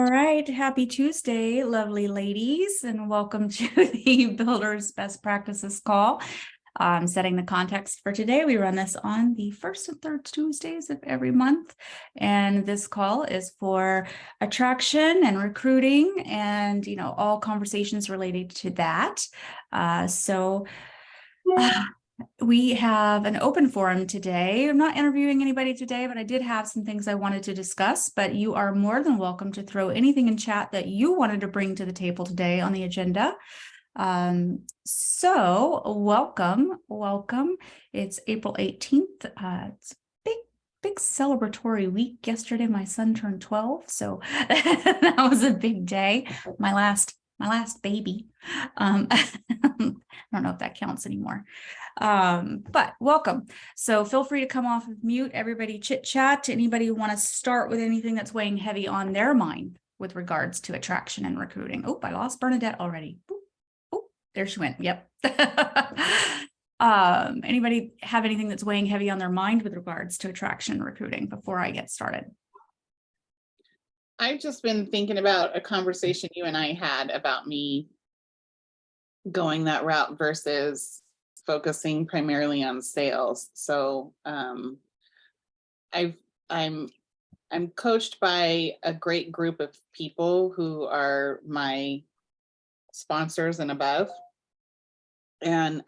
right, happy Tuesday, lovely ladies, and welcome to the Builders Best Practices Call. Setting the context for today, we run this on the first and third Tuesdays of every month, and this call is for attraction and recruiting and, all conversations related to that. We have an open forum today. I'm not interviewing anybody today, but I did have some things I wanted to discuss, but you are more than welcome to throw anything in chat that you wanted to bring to the table today on the agenda. So welcome. It's April 18th. It's a big celebratory week. Yesterday, my son turned 12, so that was a big day. My last baby. I don't know if that counts anymore. But welcome. So feel free to come off of mute, everybody chit chat. Anybody who want to start with anything that's weighing heavy on their mind with regards to attraction and recruiting. Oh, I lost Bernadette already. Oh, there she went. Yep. Anybody have anything that's weighing heavy on their mind with regards to attraction and recruiting before I get started? I've just been thinking about a conversation you and I had about me going that route versus focusing primarily on sales. So I'm coached by a great group of people who are my sponsors and above. And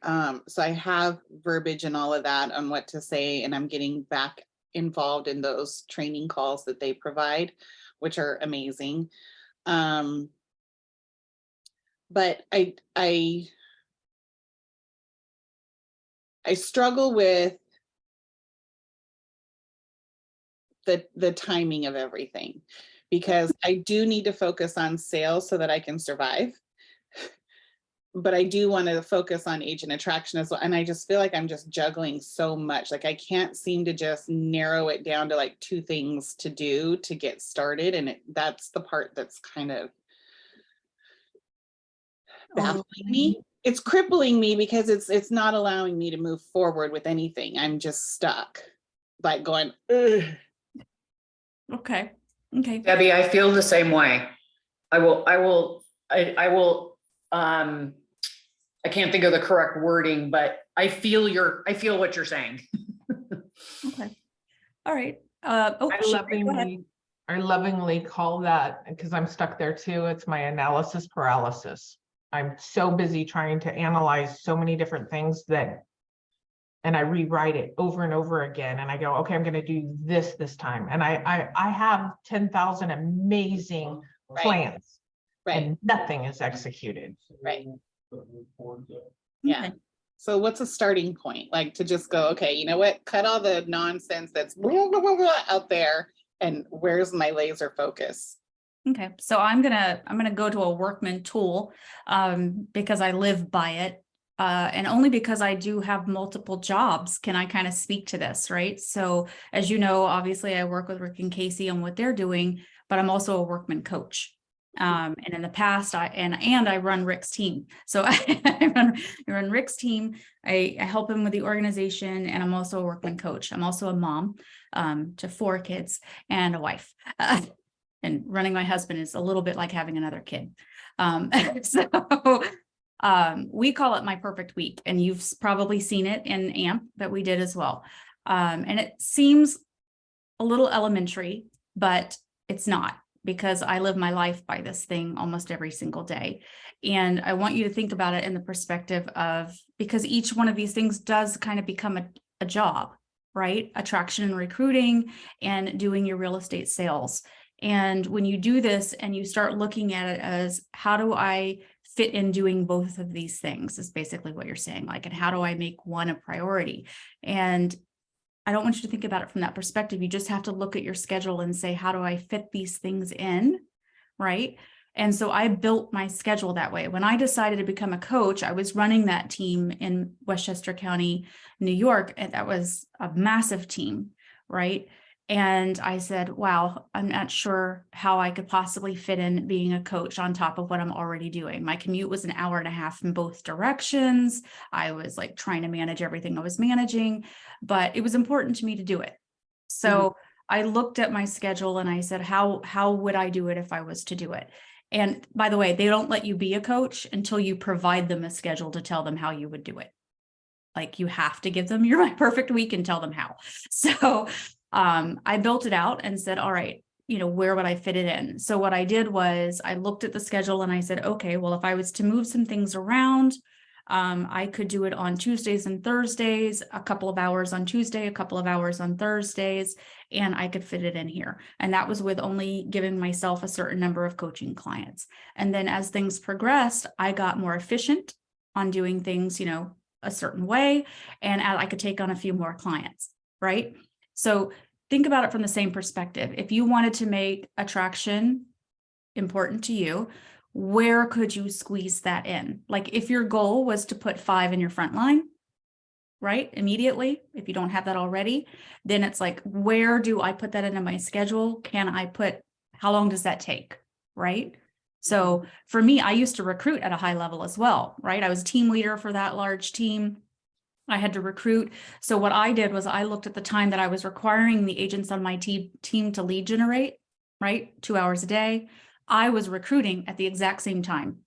so I have verbiage and all of that on what to say, and I'm getting back involved in those training calls that they provide, which are amazing. But I struggle with the timing of everything, because I do need to focus on sales so that I can survive. But I do want to focus on agent attraction as well. And I just feel like I'm just juggling so much. Like I can't seem to just narrow it down to like 2 things to do to get started. And that's the part that's kind of baffling me. It's crippling me because it's not allowing me to move forward with anything. I'm just stuck, like going, ugh. Okay. Debbie, I feel the same way. I can't think of the correct wording, but I feel what you're saying. Okay. All right. I lovingly call that, because I'm stuck there too, it's my analysis paralysis. I'm so busy trying to analyze so many different things and I rewrite it over and over again. And I go, okay, I'm going to do this time. And I have 10,000 amazing plans, and nothing is executed. Right. Yeah. So what's a starting point? Like to just go, okay, you know what? Cut all the nonsense that's out there, and where's my laser focus? Okay. So I'm gonna go to a workman tool because I live by it. And only because I do have multiple jobs can I kind of speak to this, right? So as you know, obviously I work with Rick and Casey on what they're doing, but I'm also a workman coach. And in the past, I run Rick's team. So I run Rick's team. I help him with the organization, and I'm also a workman coach. I'm also a mom to 4 kids and a wife. And running my husband is a little bit like having another kid. We call it my perfect week, and you've probably seen it in AMP that we did as well. And it seems a little elementary, but it's not, because I live my life by this thing almost every single day. And I want you to think about it in the perspective of, because each one of these things does kind of become a job, right? Attraction and recruiting and doing your real estate sales. And when you do this and you start looking at it as, how do I fit in doing both of these things, is basically what you're saying. Like, and how do I make one a priority? And I don't want you to think about it from that perspective. You just have to look at your schedule and say, how do I fit these things in, right? And so I built my schedule that way. When I decided to become a coach, I was running that team in Westchester County, New York, and that was a massive team, right? And I said, wow, I'm not sure how I could possibly fit in being a coach on top of what I'm already doing. My commute was an hour and a half in both directions. I was like trying to manage everything I was managing, but it was important to me to do it. So I looked at my schedule and I said, how would I do it if I was to do it? And by the way, they don't let you be a coach until you provide them a schedule to tell them how you would do it. Like you have to give them your My Perfect Week and tell them how. So I built it out and said, all right, where would I fit it in? So what I did was I looked at the schedule and I said, okay, well, if I was to move some things around, I could do it on Tuesdays and Thursdays, a couple of hours on Tuesday, a couple of hours on Thursdays, and I could fit it in here. And that was with only giving myself a certain number of coaching clients. And then as things progressed, I got more efficient on doing things, a certain way, and I could take on a few more clients, right? So think about it from the same perspective. If you wanted to make attraction important to you, where could you squeeze that in? Like if your goal was to put 5 in your front line, right? Immediately, if you don't have that already, then it's like, where do I put that into my schedule? How long does that take? Right? So for me, I used to recruit at a high level as well, right? I was team leader for that large team. I had to recruit. So what I did was I looked at the time that I was requiring the agents on my team to lead generate, right? 2 hours a day. I was recruiting at the exact same time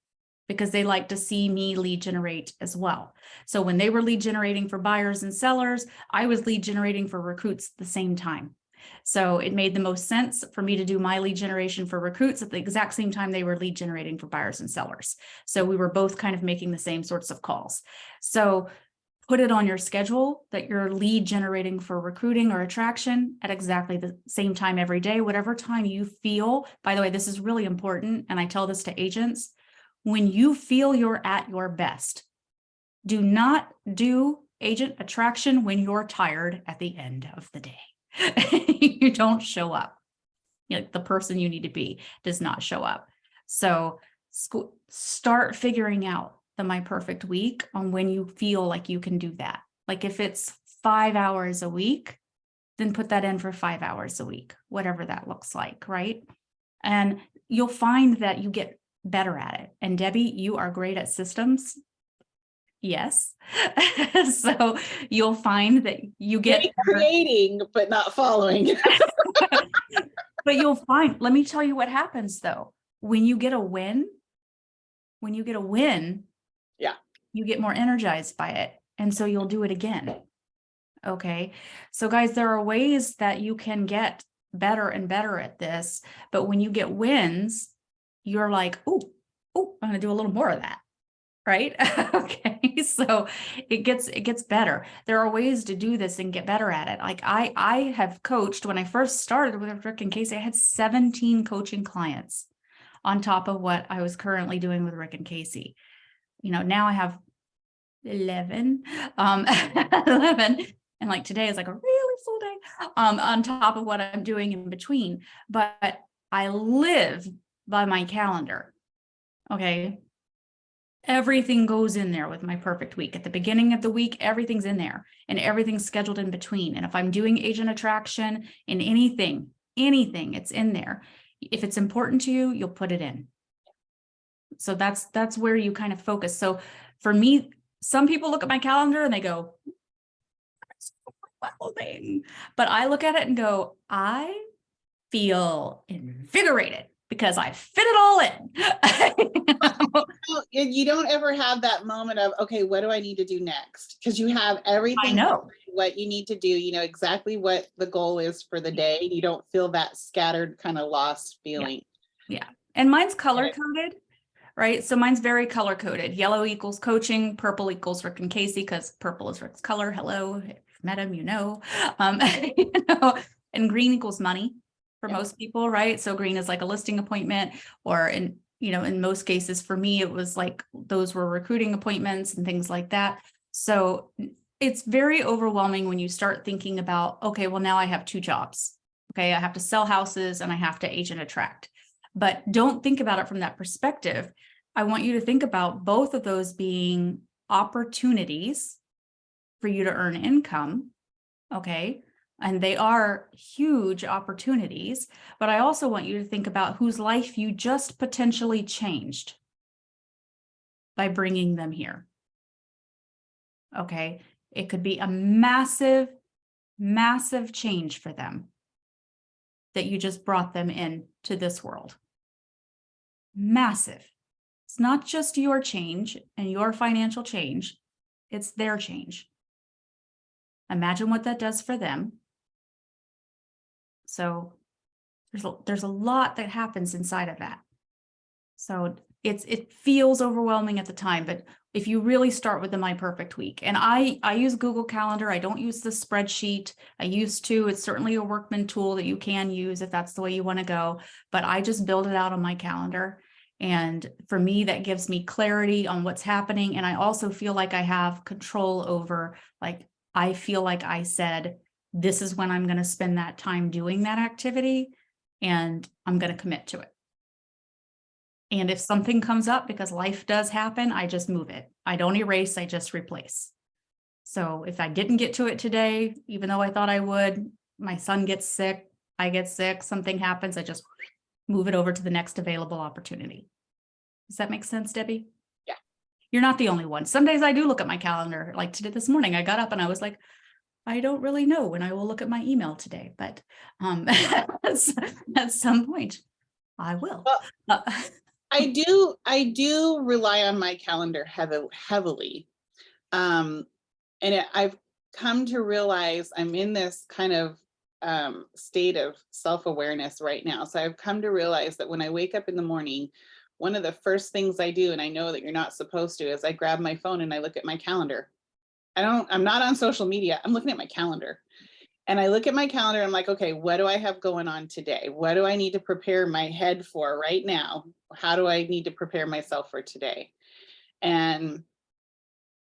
because they like to see me lead generate as well. So when they were lead generating for buyers and sellers, I was lead generating for recruits at the same time. So it made the most sense for me to do my lead generation for recruits at the exact same time they were lead generating for buyers and sellers. So we were both kind of making the same sorts of calls. So put it on your schedule that you're lead generating for recruiting or attraction at exactly the same time every day, whatever time you feel. By the way, this is really important. And I tell this to agents, when you feel you're at your best, do not do agent attraction when you're tired at the end of the day. You don't show up. The person you need to be does not show up. So start figuring out the My Perfect Week on when you feel like you can do that. Like if it's 5 hours a week, then put that in for 5 hours a week, whatever that looks like, right? And you'll find that you get better at it. And Debbie, you are great at systems. Yes. So you'll find that you get creating, but not following. But you'll find, let me tell you what happens though. When you get a win, yeah, you get more energized by it. And so you'll do it again. Okay. So guys, there are ways that you can get better and better at this. But when you get wins, you're like, oh, I'm going to do a little more of that. Right. Okay. So it gets better. There are ways to do this and get better at it. Like I have coached when I first started with Rick and Casey, I had 17 coaching clients on top of what I was currently doing with Rick and Casey. Now I have 11, 11. And like today is like a really full day, on top of what I'm doing in between, but I live by my calendar. Okay. Everything goes in there with My Perfect Week. At the beginning of the week, everything's in there and everything's scheduled in between. And if I'm doing agent attraction in anything, it's in there. If it's important to you, you'll put it in. So that's where you kind of focus. So for me, some people look at my calendar and they go, that's overwhelming. But I look at it and go, I feel invigorated because I fit it all in. You don't ever have that moment of, okay, what do I need to do next? Because you have everything. I know what you need to do, exactly what the goal is for the day. You don't feel that scattered kind of lost feeling. Yeah. And mine's color coded, right? So mine's very color coded. Yellow equals coaching, purple equals Rick and Casey because purple is Rick's color. Hello, if you've met him, and green equals money for most people, right? So green is like a listing appointment, or in most cases for me, it was like those were recruiting appointments and things like that. So it's very overwhelming when you start thinking about, okay, well, now I have 2 jobs. Okay, I have to sell houses and I have to agent attract. But don't think about it from that perspective. I want you to think about both of those being opportunities for you to earn income. Okay. And they are huge opportunities, but I also want you to think about whose life you just potentially changed by bringing them here. Okay. It could be a massive, massive change for them. that you just brought them in to this world. Massive. It's not just your change and your financial change, it's their change. Imagine what that does for them. So there's a lot that happens inside of that. So it feels overwhelming at the time, but if you really start with the My Perfect Week, and I use Google Calendar, I don't use the spreadsheet. I used to. It's certainly a workman tool that you can use if that's the way you want to go, but I just build it out on my calendar. And for me, that gives me clarity on what's happening. And I also feel like I have control over, like, I feel like I said, this is when I'm going to spend that time doing that activity, and I'm going to commit to it. And if something comes up, because life does happen, I just move it. I don't erase, I just replace. So if I didn't get to it today, even though I thought I would, my son gets sick, I get sick, something happens, I just move it over to the next available opportunity. Does that make sense, Debbie? Yeah. You're not the only one. Some days I do look at my calendar. Like today, this morning, I got up and I was like, I don't really know when I will look at my email today, but at some point I will. Well, I do rely on my calendar heavily. I've come to realize I'm in this kind of state of self-awareness right now. So I've come to realize that when I wake up in the morning, one of the first things I do, and I know that you're not supposed to, is I grab my phone and I look at my calendar. I'm not on social media. I'm looking at my calendar. And I look at my calendar, I'm like, okay, what do I have going on today? What do I need to prepare my head for right now? How do I need to prepare myself for today? And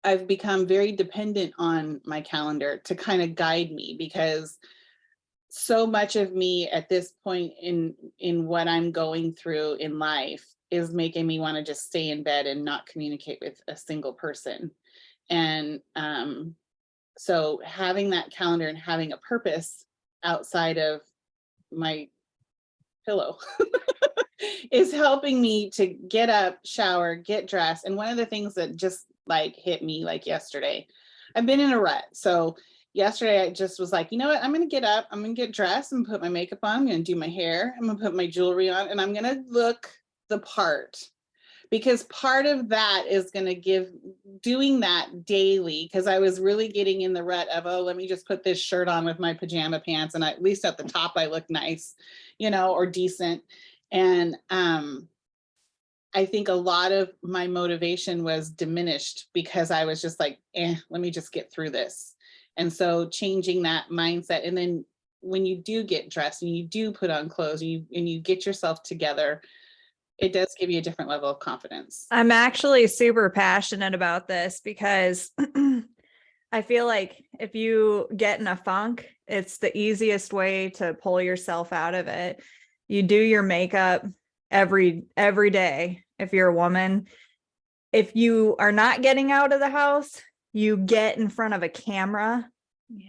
I've become very dependent on my calendar to kind of guide me, because so much of me at this point in what I'm going through in life is making me want to just stay in bed and not communicate with a single person. And so having that calendar and having a purpose outside of my pillow is helping me to get up, shower, get dressed. And one of the things that just like hit me like yesterday, I've been in a rut. So yesterday I just was like, you know what, I'm going to get up, I'm going to get dressed and put my makeup on, I'm going to do my hair, I'm going to put my jewelry on, and I'm going to look the part. Because part of that is going to doing that daily, because I was really getting in the rut of, oh, let me just put this shirt on with my pajama pants, and at least at the top I look nice, or decent. And I think a lot of my motivation was diminished because I was just like, let me just get through this. And so changing that mindset, and then when you do get dressed and you do put on clothes and you get yourself together, it does give you a different level of confidence. I'm actually super passionate about this because I feel like if you get in a funk, it's the easiest way to pull yourself out of it. You do your makeup every day. If you're a woman, if you are not getting out of the house, you get in front of a camera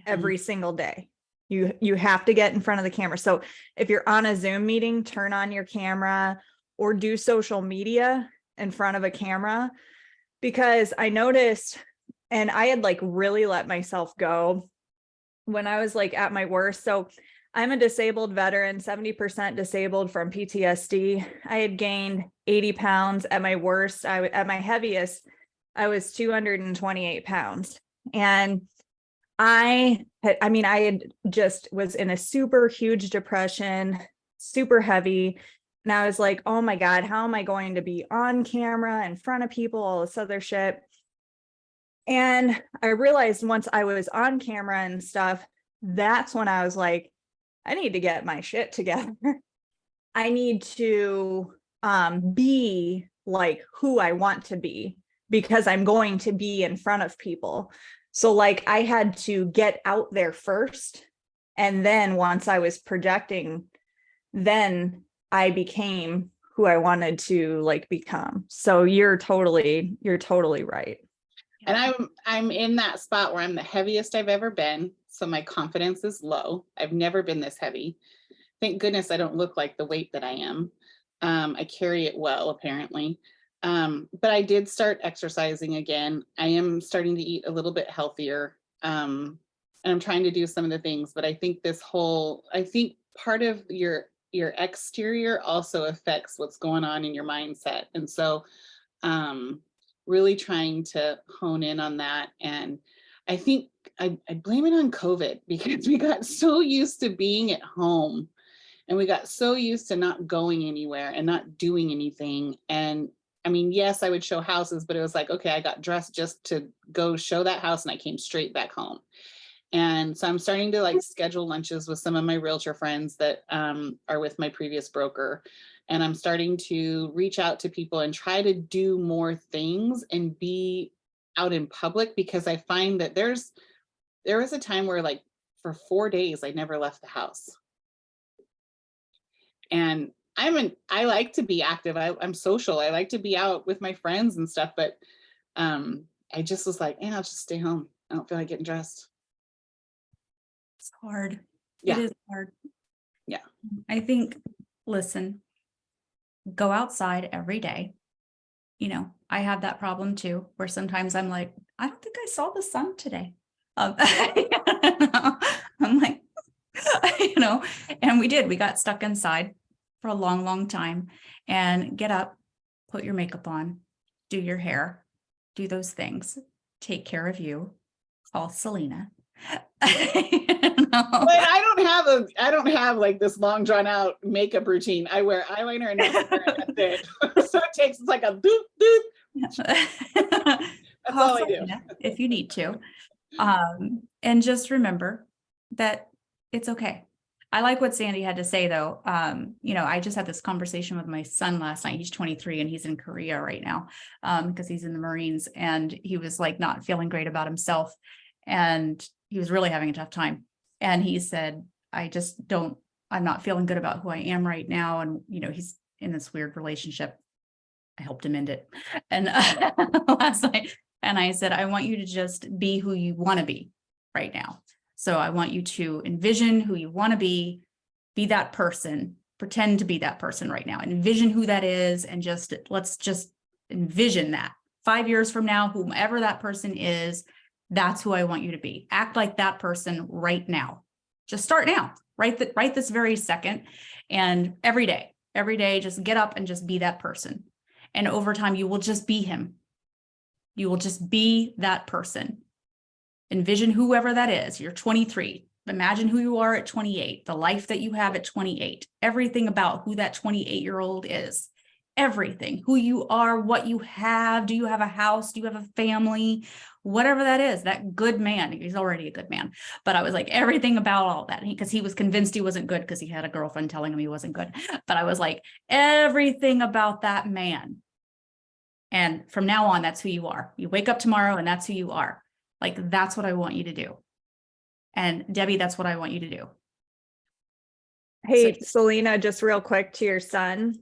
every single day. You have to get in front of the camera. So if you're on a Zoom meeting, turn on your camera or do social media in front of a camera, because I noticed, and I had like really let myself go when I was like at my worst. So I'm a disabled veteran, 70% disabled from PTSD. I had gained 80 pounds at my worst. At my heaviest, I was 228 pounds. And I had just was in a super huge depression, super heavy. And I was like, oh my God, how am I going to be on camera in front of people, all this other shit? And I realized once I was on camera and stuff, that's when I was like, I need to get my shit together. I need to be like who I want to be, because I'm going to be in front of people. So like I had to get out there first. And then once I was projecting, then I became who I wanted to like become. So you're totally right. And I'm in that spot where I'm the heaviest I've ever been. So my confidence is low. I've never been this heavy. Thank goodness I don't look like the weight that I am. I carry it well, apparently. But I did start exercising again. I am starting to eat a little bit healthier. And I'm trying to do some of the things, but I think part of your exterior also affects what's going on in your mindset. And so really trying to hone in on that. And I think I blame it on COVID because we got so used to being at home and we got so used to not going anywhere and not doing anything. And I mean, yes, I would show houses, but it was like, okay, I got dressed just to go show that house and I came straight back home. And so I'm starting to like schedule lunches with some of my realtor friends that are with my previous broker. And I'm starting to reach out to people and try to do more things and be out in public, because I find that there was a time where like for 4 days, I never left the house. And I like to be active. I'm social. I like to be out with my friends and stuff, but I just was like, I'll just stay home. I don't feel like getting dressed. It's hard. Yeah. It is hard. Yeah. I think, listen, go outside every day. You know, I have that problem too, where sometimes I'm like, I don't think I saw the sun today. I'm like, you know, and we got stuck inside for a long, long time. And get up, put your makeup on, do your hair, do those things, take care of you, call Selena. But I don't have like this long drawn out makeup routine. I wear eyeliner and mascara and that's it. So it's like a doop doop. That's all I do. Selena if you need to. And just remember that it's okay. I like what Sandy had to say though. You know, I just had this conversation with my son last night. He's 23 and he's in Korea right now because he's in the Marines, and he was like not feeling great about himself. And he was really having a tough time. And he said, I'm not feeling good about who I am right now. And, you know, he's in this weird relationship. I helped him end it. And last night, and I said, I want you to just be who you want to be right now. So I want you to envision who you want to be that person, pretend to be that person right now, envision who that is. And let's just envision that 5 years from now, whomever that person is, that's who I want you to be. Act like that person right now. Just start now, right this very second. And every day, just get up and just be that person. And over time, you will just be him. You will just be that person. Envision whoever that is. You're 23. Imagine who you are at 28, the life that you have at 28, everything about who that 28-year-old is. Everything, who you are, what you have. Do you have a house? Do you have a family? Whatever that is, that good man. He's already a good man. But I was like, everything about all that, because he was convinced he wasn't good because he had a girlfriend telling him he wasn't good. But I was like, everything about that man. And from now on, that's who you are. You wake up tomorrow and that's who you are. Like, that's what I want you to do. And Debbie, that's what I want you to do. Hey, Selena, just real quick to your son.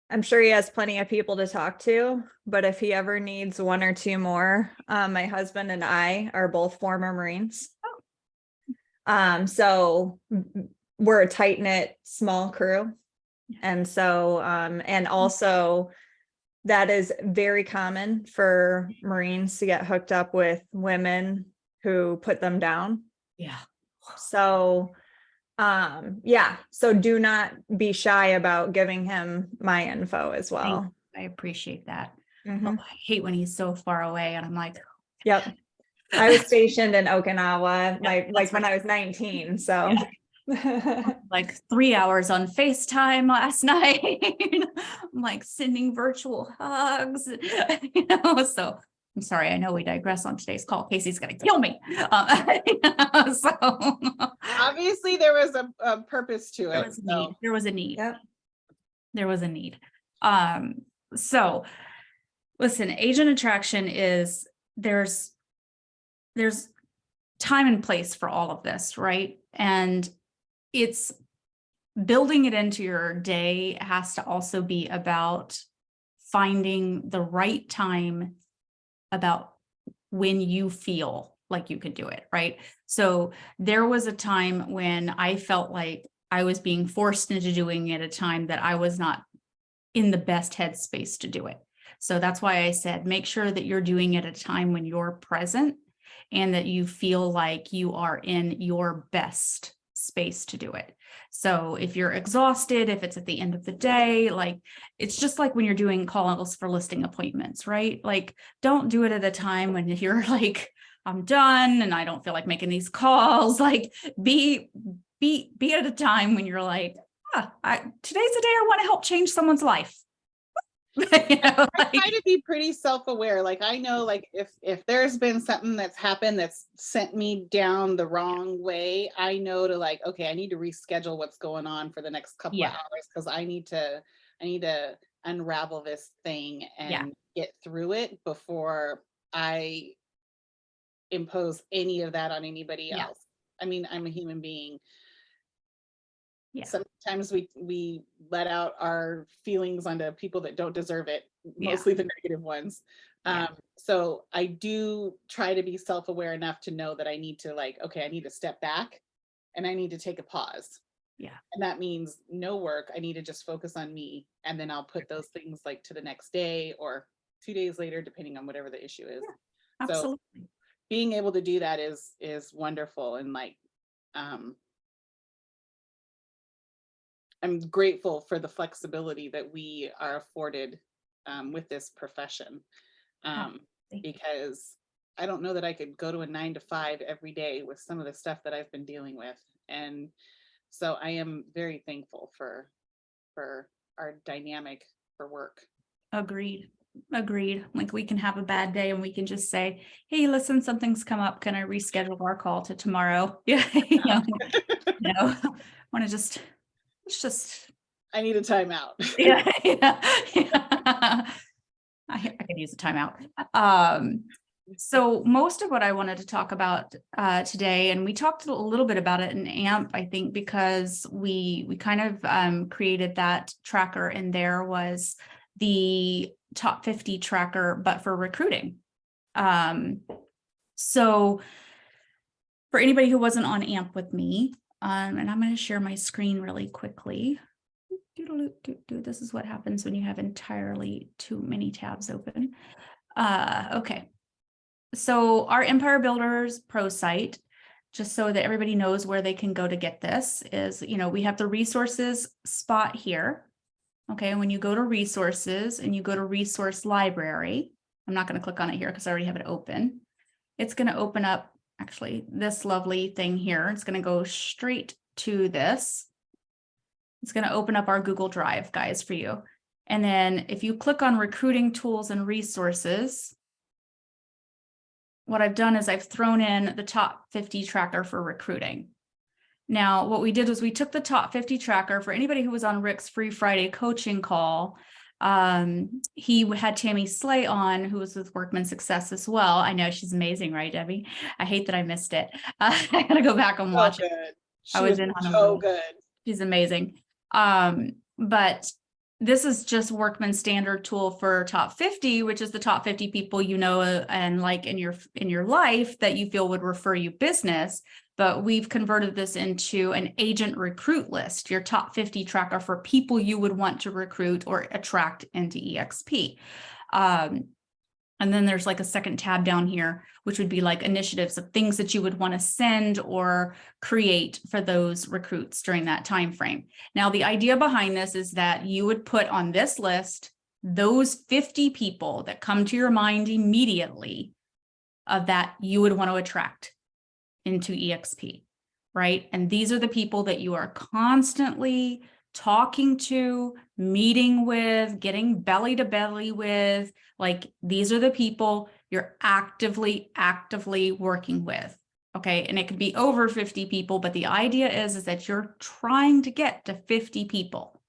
I'm sure he has plenty of people to talk to, but if he ever needs one or two more, my husband and I are both former Marines. So we're a tight-knit, small crew. And so, and also that is very common for Marines to get hooked up with women who put them down. Yeah. So yeah, so do not be shy about giving him my info as well. I appreciate that. Mhm. Oh, I hate when he's so far away and I'm like, Yep. I was stationed in Okinawa, Yeah, like when I was 19. So like 3 hours on FaceTime last night. I'm like sending virtual hugs, so I'm sorry. I know we digress on today's call. Casey's going to kill me. So Obviously there was a purpose to there it. was a need. There was a need. Yep. There was a need. So listen, agent attraction is there's time and place for all of this, right? And it's building it into your day has to also be about finding the right time about when you feel like you could do it, right? So there was a time when I felt like I was being forced into doing it at a time that I was not in the best headspace to do it. So that's why I said, make sure that you're doing it at a time when you're present and that you feel like you are in your best space to do it. So if you're exhausted, if it's at the end of the day, like, it's just like when you're doing calls for listing appointments, right? Like, don't do it at a time when you're like, I'm done and I don't feel like making these calls. Like, be at a time when you're like, today's the day I want to help change someone's life. You know, I try to be pretty self-aware. Like, I know, like, if there's been something that's happened that's sent me down the wrong way, I know to, like, okay, I need to reschedule what's going on for the next couple of hours, because I need to unravel this thing and get through it before I impose any of that on anybody else. I mean, I'm a human being. Sometimes we let out our feelings onto people that don't deserve it, mostly the negative ones. So I do try to be self-aware enough to know that I need to, like, okay, I need to step back and I need to take a pause. And that means no work. I need to just focus on me. And then I'll put those things, like, to the next day or 2 days later, depending on whatever the issue is. Absolutely. So being able to do that is wonderful. And, like, I'm grateful for the flexibility that we are afforded with this profession, because I don't know that I could go to a 9 to 5 every day with some of the stuff that I've been dealing with. And so I am very thankful for our dynamic for work. Agreed. Like, we can have a bad day and we can just say, hey, listen, something's come up. Can I reschedule our call to tomorrow? Want to just, it's just, I need a timeout. I could use a timeout. So most of what I wanted to talk about today, and we talked a little bit about it in AMP, I think, because we kind of created that tracker, and there was the top 50 tracker, but for recruiting. So for anybody who wasn't on AMP with me, and I'm going to share my screen really quickly. This is what happens when you have entirely too many tabs open. Okay. So our Empire Builders Pro site, just so that everybody knows where they can go to get this, is, we have the resources spot here. Okay, when you go to resources and you go to resource library, I'm not going to click on it here because I already have it open. It's going to open up actually this lovely thing here. It's going to go straight to this. It's going to open up our Google Drive, guys, for you. And then if you click on recruiting tools and resources, what I've done is I've thrown in the top 50 tracker for recruiting. Now, what we did was we took the top 50 tracker for anybody who was on Rick's Free Friday coaching call. He had Tammy Slay on, who was with Workman Success as well. I know, she's amazing, right, Debbie? I hate that I missed it. I gotta go back and watch it. I was in on so good. She's amazing. But this is just Workman's standard tool for top 50, which is the top 50 people and like in your life that you feel would refer you business. But we've converted this into an agent recruit list, your top 50 tracker for people you would want to recruit or attract into EXP. And then there's like a second tab down here, which would be like initiatives of things that you would want to send or create for those recruits during that time frame. Now, the idea behind this is that you would put on this list those 50 people that come to your mind immediately of that you would want to attract into EXP, right? And these are the people that you are constantly talking to, meeting with, getting belly to belly with. Like, these are the people you're actively working with. Okay. And it could be over 50 people, but the idea is that you're trying to get to 50 people.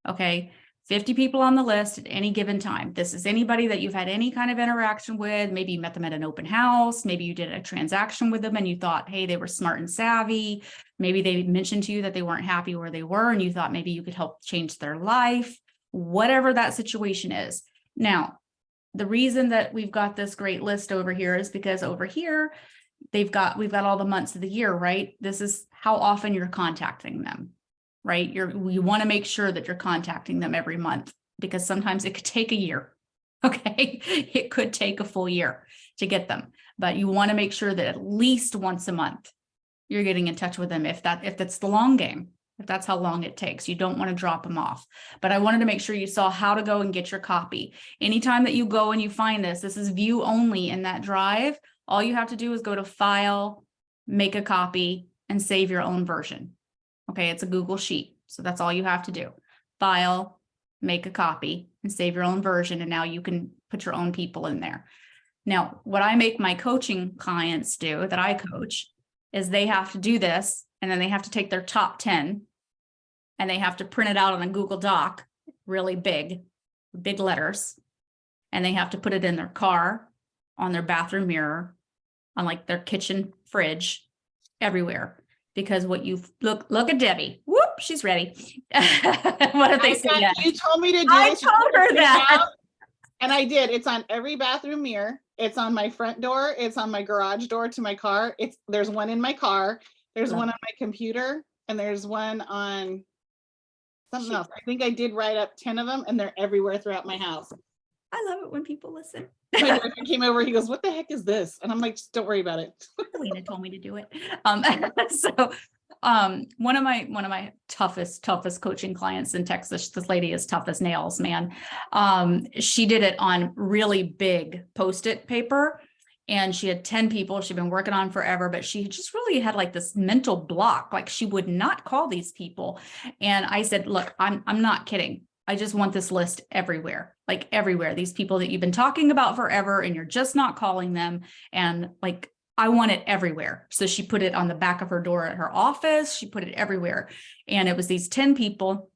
Okay. 50 people on the list at any given time. This is anybody that you've had any kind of interaction with. Maybe you met them at an open house. Maybe you did a transaction with them and you thought, hey, they were smart and savvy. Maybe they mentioned to you that they weren't happy where they were and you thought maybe you could help change their life, whatever that situation is. Now, the reason that we've got this great list over here is because over here, we've got all the months of the year, right? This is how often you're contacting them. Right? We want to make sure that you're contacting them every month, because sometimes it could take a year. Okay. It could take a full year to get them, but you want to make sure that at least once a month you're getting in touch with them if that's the long game, if that's how long it takes. You don't want to drop them off. But I wanted to make sure you saw how to go and get your copy. Anytime that you go and you find this is view only in that drive. All you have to do is go to File, make a copy, and save your own version. Okay, it's a Google Sheet. So that's all you have to do. File, make a copy, and save your own version. And now you can put your own people in there. Now, what I make my coaching clients do that I coach is they have to do this, and then they have to take their top 10 and they have to print it out on a Google Doc, really big letters. And they have to put it in their car, on their bathroom mirror, on like their kitchen fridge, everywhere. Because what you look at Debbie. Whoop, she's ready. What if they say that? You told me to do I this. told her that. And I did. It's on every bathroom mirror. It's on my front door. It's on my garage door to my car. There's one in my car. There's one on my computer, and there's one on something else. I think I did write up 10 of them, and they're everywhere throughout my house. I love it when people listen. My boyfriend came over. He goes, "What the heck is this?" And I'm like, "Just don't worry about it." Selina told me to do it. One of my toughest coaching clients in Texas, this lady is tough as nails, man. She did it on really big Post-it paper, and she had 10 people she'd been working on forever, but she just really had like this mental block. Like she would not call these people. And I said, look, I'm not kidding. I just want this list everywhere, like everywhere. These people that you've been talking about forever and you're just not calling them. And like, I want it everywhere. So she put it on the back of her door at her office. She put it everywhere. And it was these 10 people.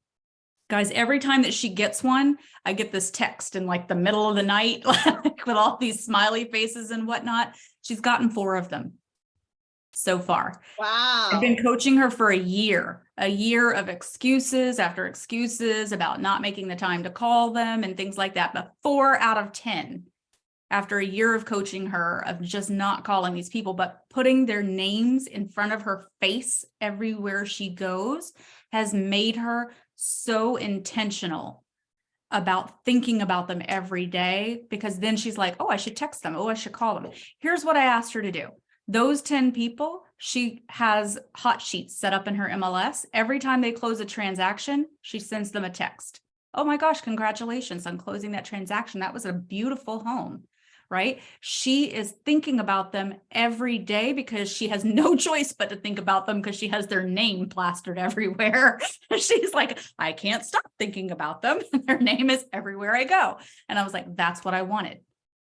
Guys, every time that she gets one, I get this text in like the middle of the night, like with all these smiley faces and whatnot. She's gotten 4 of them so far. Wow. I've been coaching her for a year of excuses after excuses about not making the time to call them and things like that. But 4 out of 10 after a year of coaching her, of just not calling these people, but putting their names in front of her face everywhere she goes, has made her so intentional about thinking about them every day, because then she's like, oh, I should text them. Oh, I should call them. Here's what I asked her to do. Those 10 people, she has hot sheets set up in her MLS. Every time they close a transaction, she sends them a text. Oh my gosh, congratulations on closing that transaction. That was a beautiful home, right? She is thinking about them every day because she has no choice but to think about them, because she has their name plastered everywhere. She's like, I can't stop thinking about them. Their name is everywhere I go. And I was like, that's what I wanted.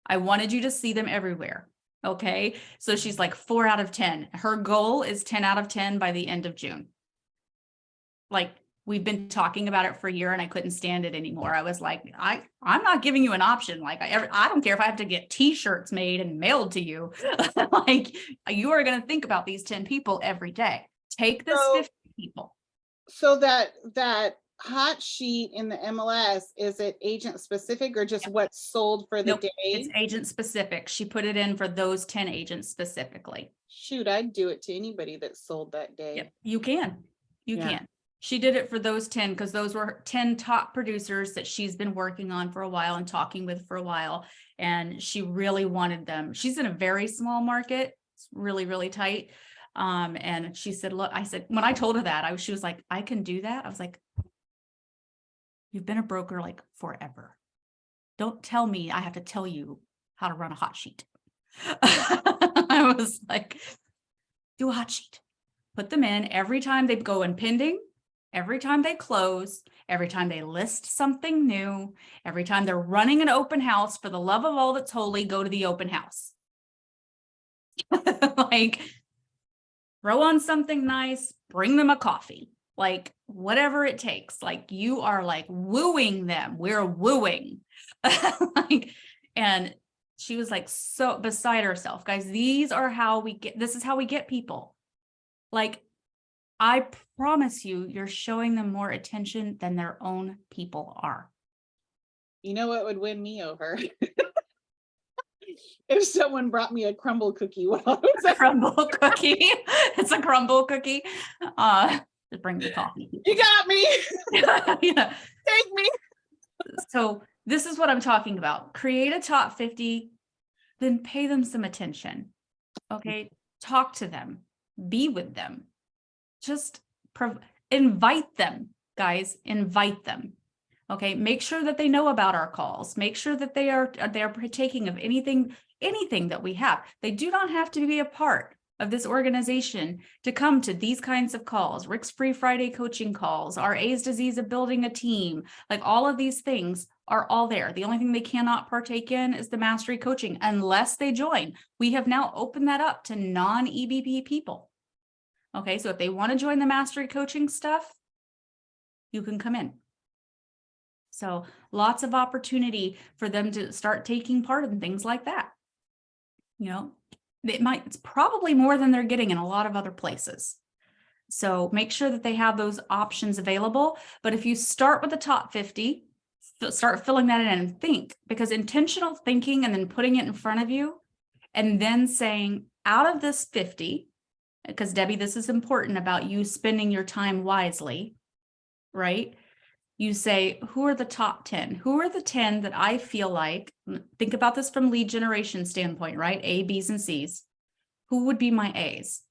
I wanted you to see them everywhere. Okay. So she's like 4 out of 10. Her goal is 10 out of 10 by the end of June. Like, we've been talking about it for a year and I couldn't stand it anymore. I was like, I'm not giving you an option. Like, I don't care if I have to get t-shirts made and mailed to you. Like, you are going to think about these 10 people every day. Take this 50 people. So that hot sheet in the MLS, is it agent specific or just what's sold for the Nope, day? it's agent specific. She put it in for those 10 agents specifically. Shoot, I'd do it to anybody that sold that day. Yep, you can. You Yeah. can. She did it for those 10 because those were 10 top producers that she's been working on for a while and talking with for a while. And she really wanted them. She's in a very small market. It's really, really tight. And she said, look, I said, when I told her that, she was like, I can do that. I was like, you've been a broker like forever. Don't tell me I have to tell you how to run a hot sheet. I was like, do a hot sheet. Put them in every time they go in pending, every time they close, every time they list something new, every time they're running an open house. For the love of all that's holy, go to the open house. Like, throw on something nice, bring them a coffee, like whatever it takes. Like, you are like wooing them. We're wooing. Like, and she was like so beside herself. Guys, these are how we get, this is how we get people. Like, I promise you, you're showing them more attention than their own people are. You know what would win me over? If someone brought me a crumble cookie while I was A crumble cookie. It's a crumble cookie. Just bring the coffee. You got me. Yeah. Take me. So this is what I'm talking about. Create a top 50, then pay them some attention. Okay. Talk to them. be with them. Just invite them, guys, invite them. Okay, make sure that they know about our calls. Make sure that they are partaking of anything that we have. They do not have to be a part of this organization to come to these kinds of calls, Rick's Free Friday coaching calls, our A's to Z's of building a team, like all of these things are all there. The only thing they cannot partake in is the mastery coaching unless they join. We have now opened that up to non-EBP people. Okay, so if they want to join the mastery coaching stuff, you can come in. So lots of opportunity for them to start taking part in things like that. You know, it's probably more than they're getting in a lot of other places. So make sure that they have those options available. But if you start with the top 50, start filling that in and think, because intentional thinking and then putting it in front of you and then saying out of this 50, because Debbie, this is important about you spending your time wisely, right? You say, who are the top 10? Who are the 10 that I feel like, think about this from lead generation standpoint, right? A, B's, and C's. Who would be my A's,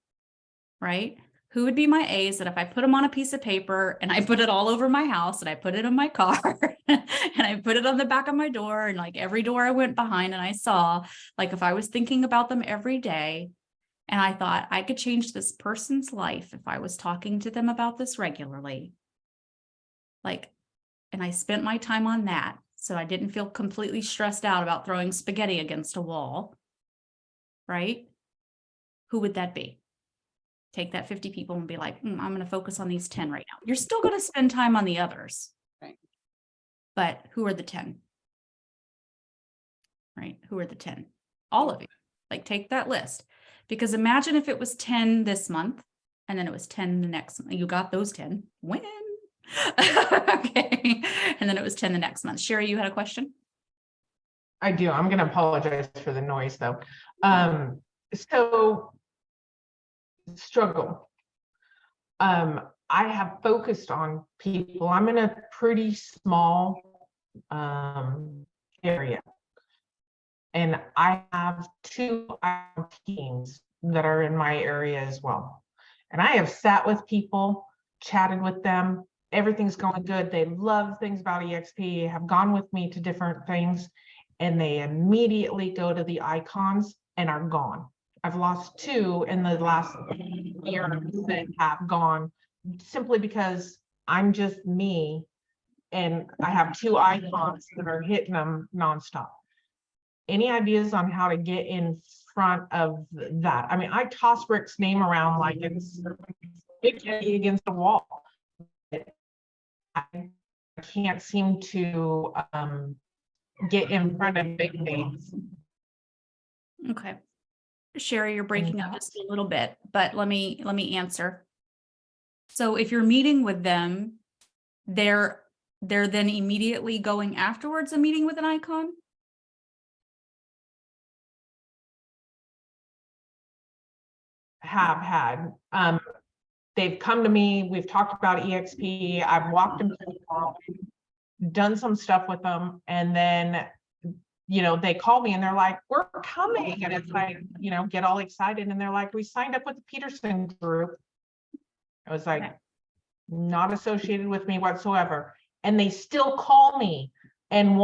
right? Who would be my A's that if I put them on a piece of paper and I put it all over my house and I put it in my car and I put it on the back of my door and like every door I went behind and I saw, like if I was thinking about them every day and I thought I could change this person's life if I was talking to them about this regularly. Like, and I spent my time on that. So I didn't feel completely stressed out about throwing spaghetti against a wall, right? Who would that be? Take that 50 people and be like, I'm going to focus on these 10 right now. You're still going to spend time on the others. Right. But who are the 10? Right? Who are the 10? All of you. Like take that list. Because imagine if it was 10 this month and then it was 10 the next month. You got those 10. Win. Okay. And then it was 10 the next month. Sherry, you had a question? I do. I'm going to apologize for the noise though. So struggle. I have focused on people. I'm in a pretty small area. And I have 2 teams that are in my area as well. And I have sat with people, chatted with them. Everything's going good. They love things about EXP, have gone with me to different things, and they immediately go to the icons and are gone. I've lost 2 in the last year that have gone simply because I'm just me and I have 2 icons that are hitting them nonstop. Any ideas on how to get in front of that? I mean, I toss Rick's name around like it's against the wall. I can't seem to get in front of big names. Okay. Sherry, you're breaking up just a little bit, but let me answer. So if you're meeting with them, they're then immediately going afterwards a meeting with an icon? Have had. They've come to me, we've talked about EXP, I've walked them through the call, done some stuff with them, and then, you know, they call me and they're like, we're coming. And it's like, you know, get all excited. And they're like, we signed up with the Peterson group. I was like, Okay. not associated with me whatsoever. And they still call me and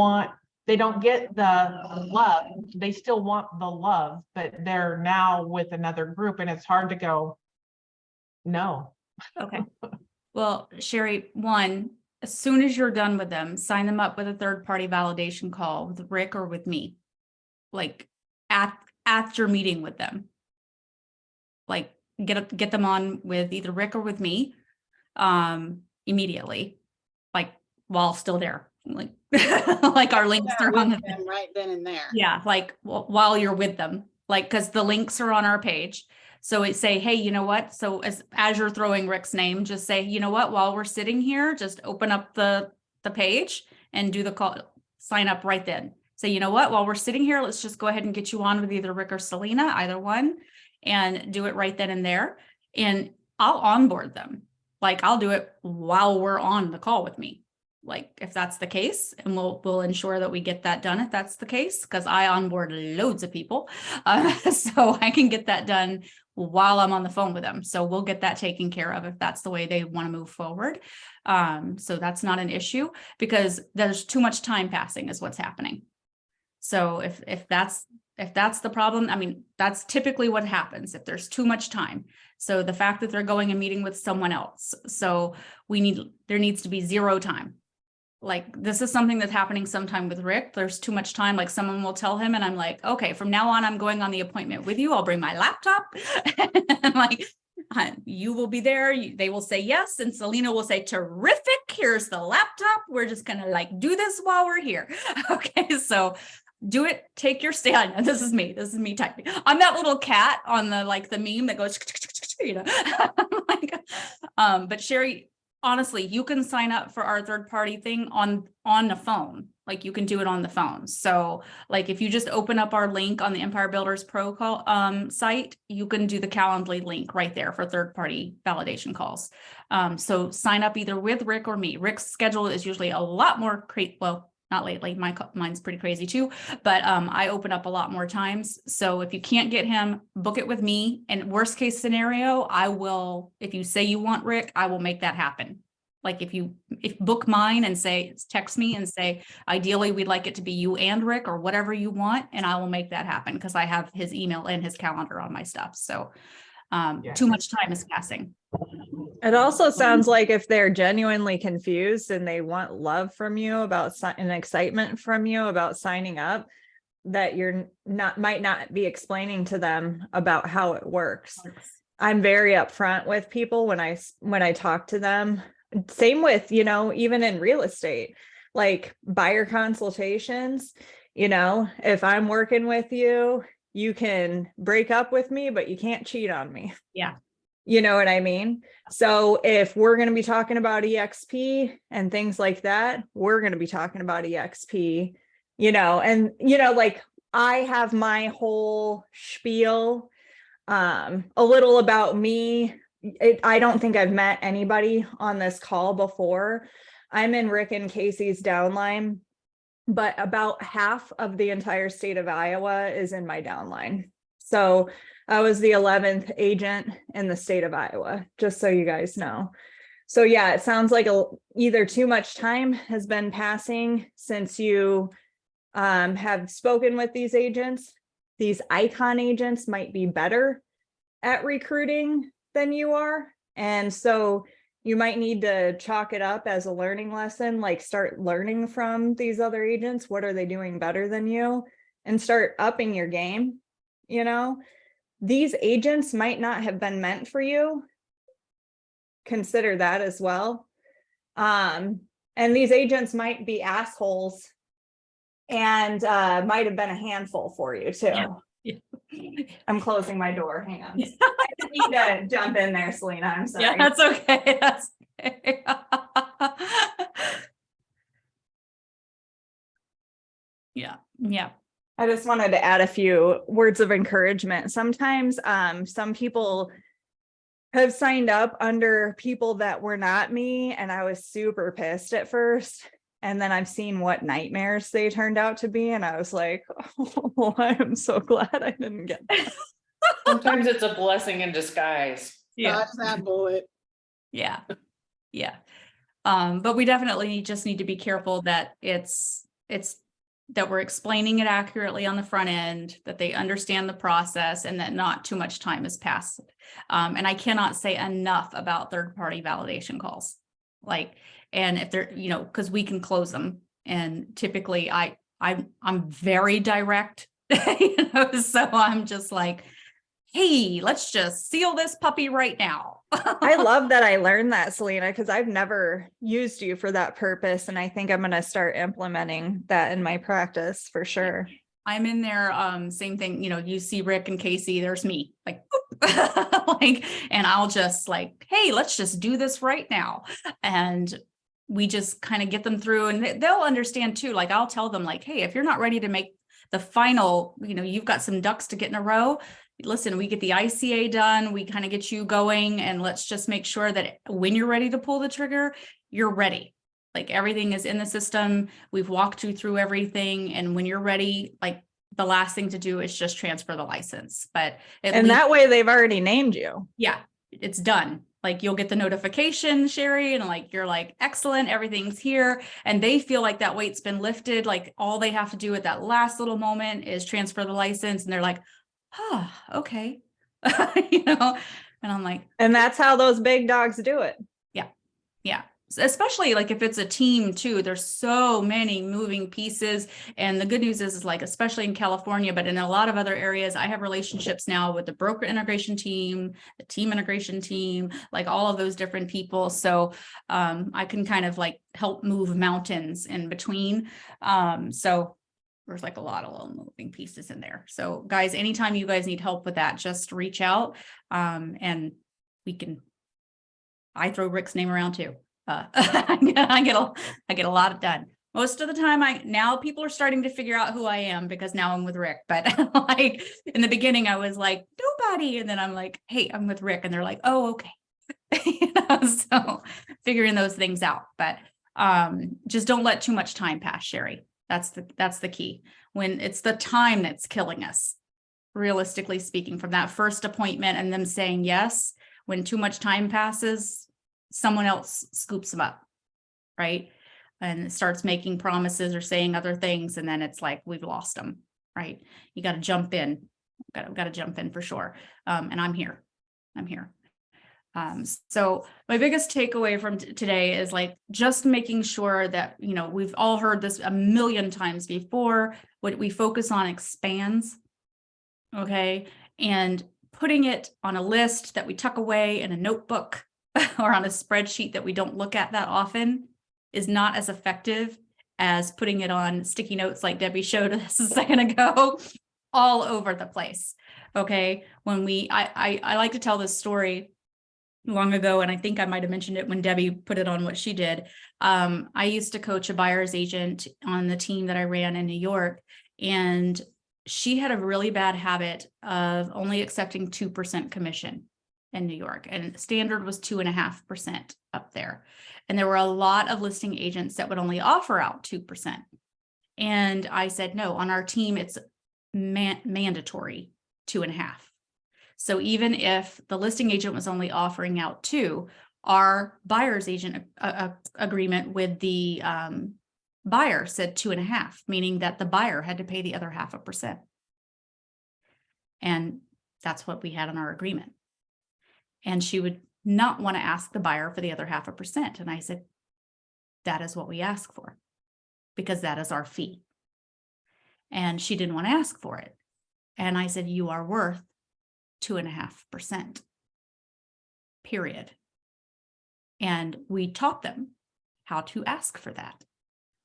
they don't get the love. They still want the love, but they're now with another group and it's hard to go, no. Okay. Well, Sherry, one, as soon as you're done with them, sign them up with a third-party validation call with Rick or with me. Like at your meeting with them. Like get them on with either Rick or with me immediately. Like while still there. Like like our links are on the right then and there. Yeah, like while you're with them. Like because the links are on our page. So it say, hey, you know what? So as you're throwing Rick's name, just say, you know what, while we're sitting here, just open up the page and do the call, sign up right then. Say, you know what, while we're sitting here, let's just go ahead and get you on with either Rick or Selina, either one, and do it right then and there. And I'll onboard them. Like I'll do it while we're on the call with me. like if that's the case, and we'll ensure that we get that done if that's the case, because I onboard loads of people. So I can get that done while I'm on the phone with them. So we'll get that taken care of if that's the way they want to move forward. So that's not an issue, because there's too much time passing is what's happening. So if that's the problem, I mean, that's typically what happens if there's too much time. So the fact that they're going and meeting with someone else. So there needs to be zero time. Like, this is something that's happening sometime with Rick. There's too much time. Like, someone will tell him and I'm like, okay, from now on, I'm going on the appointment with you. I'll bring my laptop. And like, you will be there. They will say yes. And Selina will say, terrific. Here's the laptop. We're just going to like do this while we're here. Okay. So do it. Take your stand. This is me typing. I'm that little cat on the, like the meme that goes, you know, like, but Sherry, honestly, you can sign up for our third party thing on the phone. Like, you can do it on the phone. So like, if you just open up our link on the Empire Builders Pro call site, you can do the Calendly link right there for third party validation calls. So sign up either with Rick or me. Rick's schedule is usually a lot more well, not lately. Mine's pretty crazy too, but I open up a lot more times. So if you can't get him, book it with me. And worst case scenario, I will, if you say you want Rick, I will make that happen. Like, if book mine and text me and say, ideally, we'd like it to be you and Rick or whatever you want. And I will make that happen because I have his email and his calendar on my stuff. So too much time is passing. It also sounds like if they're genuinely confused and they want love from you about and excitement from you about signing up, that you're might not be explaining to them about how it works. I'm very upfront with people when I talk to them. Same with, you know, even in real estate, like buyer consultations, you know, if I'm working with you, you can break up with me, but you can't cheat on me. Yeah. You know what I mean? So if we're going to be talking about EXP and things like that, we're going to be talking about EXP, you know, and, you know, like I have my whole spiel, a little about me. I don't think I've met anybody on this call before. I'm in Rick and Casey's downline, but about half of the entire state of Iowa is in my downline. So I was the 11th agent in the state of Iowa, just so you guys know. So yeah, it sounds like either too much time has been passing since you have spoken with these agents. These icon agents might be better at recruiting than you are. And so you might need to chalk it up as a learning lesson, like start learning from these other agents. What are they doing better than you? And start upping your game. You know, these agents might not have been meant for you. Consider that as well. And these agents might be assholes and might have been a handful for you too. Yeah. Yeah. I'm closing my door. Hang on. I just need to jump in there, Selina. I'm sorry. Yeah, that's okay. That's okay. Yeah. Yeah. I just wanted to add a few words of encouragement. Sometimes some people have signed up under people that were not me, and I was super pissed at first. And then I've seen what nightmares they turned out to be, and I was like, oh, I am so glad I didn't get that. Sometimes it's a blessing in disguise. Yeah. Dodge that bullet. Yeah. Yeah. But we definitely just need to be careful that it's that we're explaining it accurately on the front end, that they understand the process, and that not too much time has passed. And I cannot say enough about third-party validation calls. Like, and if they're, you know, because we can close them. And typically I'm very direct, you know, so I'm just like, hey, let's just seal this puppy right now. I love that I learned that, Selina, because I've never used you for that purpose. And I think I'm going to start implementing that in my practice for sure. I'm in there, same thing, you know, you see Rick and Casey, there's me, like, like, and I'll just like, hey, let's just do this right now. And we just kind of get them through, and they'll understand too. Like, I'll tell them like, hey, if you're not ready to make the final, you know, you've got some ducks to get in a row. Listen, we get the ICA done, we kind of get you going, and let's just make sure that when you're ready to pull the trigger, you're ready. Like everything is in the system. We've walked you through everything. And when you're ready, like the last thing to do is just transfer the license. But at And least, that way they've already named you. yeah, it's done. Like you'll get the notification, Sherry, and like you're like, excellent, everything's here. And they feel like that weight's been lifted. Like all they have to do at that last little moment is transfer the license. And they're like, oh, okay. You know, and I'm like, And that's how those big dogs do it. yeah. Especially like if it's a team too, there's so many moving pieces. And the good news is like, especially in California, but in a lot of other areas, I have relationships now with the broker integration team, the team integration team, like all of those different people. So I can kind of like help move mountains in between. So there's like a lot of little moving pieces in there. So guys, anytime you guys need help with that, just reach out and we can, I throw Rick's name around too. I get a lot done. Most of the time now people are starting to figure out who I am because now I'm with Rick. But like in the beginning, I was like, nobody. And then I'm like, hey, I'm with Rick. And they're like, oh, okay. You know, so figuring those things out. But just don't let too much time pass, Sherry. That's the key. When it's the time that's killing us, realistically speaking, from that first appointment and them saying yes, when too much time passes, someone else scoops them up, right? And starts making promises or saying other things. And then it's like, we've lost them, right? You got to jump in, got to jump in for sure. And I'm here. So my biggest takeaway from today is like, just making sure that, you know, we've all heard this a million times before, what we focus on expands. Okay. And putting it on a list that we tuck away in a notebook or on a spreadsheet that we don't look at that often is not as effective as putting it on sticky notes like Debbie showed us a second ago, all over the place. Okay. When I like to tell this story long ago, and I think I might have mentioned it when Debbie put it on what she did. I used to coach a buyer's agent on the team that I ran in New York, and she had a really bad habit of only accepting 2% commission in New York, and standard was 2.5% up there. And there were a lot of listing agents that would only offer out 2%. And I said, no, on our team, it's mandatory 2.5. So even if the listing agent was only offering out 2, our buyer's agent agreement with the buyer said 2.5, meaning that the buyer had to pay the other 0.5%. And that's what we had on our agreement. And she would not want to ask the buyer for the other 0.5%. And I said, that is what we ask for, because that is our fee. And she didn't want to ask for it. And I said, you are worth 2.5%, period. And we taught them how to ask for that,